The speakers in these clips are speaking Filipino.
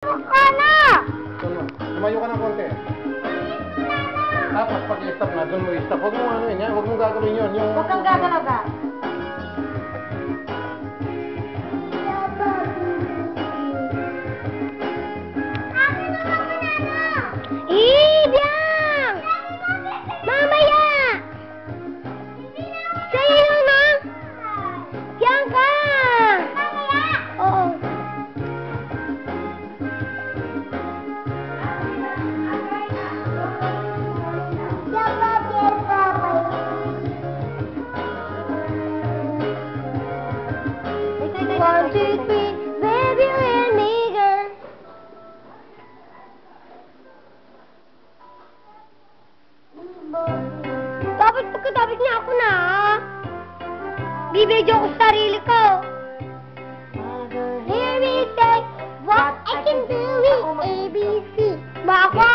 Ana! Tumayo ka ng konti. Tapos pag i-stop na, doon mo i-stop. Huwag mo ano yun, huwag mo gagawin yun. Huwag kang gagalaw ka. Biyang! Mamaya! Sa'yo yun, ha? Biyang ka! Mamaya! Oo. One, two, three, baby, and me, girl. Dapat pagkatapos niya ako na, bibidyo ko sa sarili ko. Hear me say what I can do with ABC. Baka.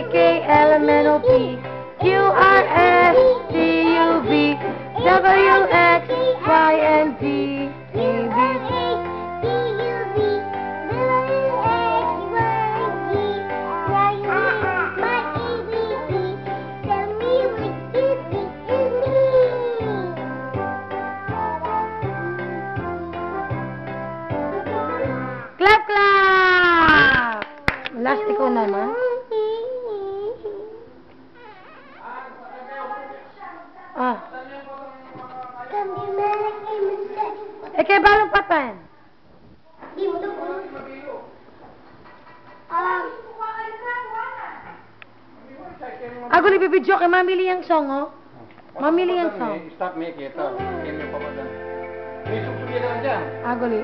H-I-J-K-L-M-N-O-P Q-R-S-T-U-V W-X-Y-N-Z A-B-C Clap, clap! Last ikaw naman. Ah. Kaya balong patan? Di mo doon. Ako bibidyo kay mamili yung song, oh. Mamili yung song. Stop me, kita. Hindi mo pa ba dyan? May suksugyan ka lang dyan. Aguli.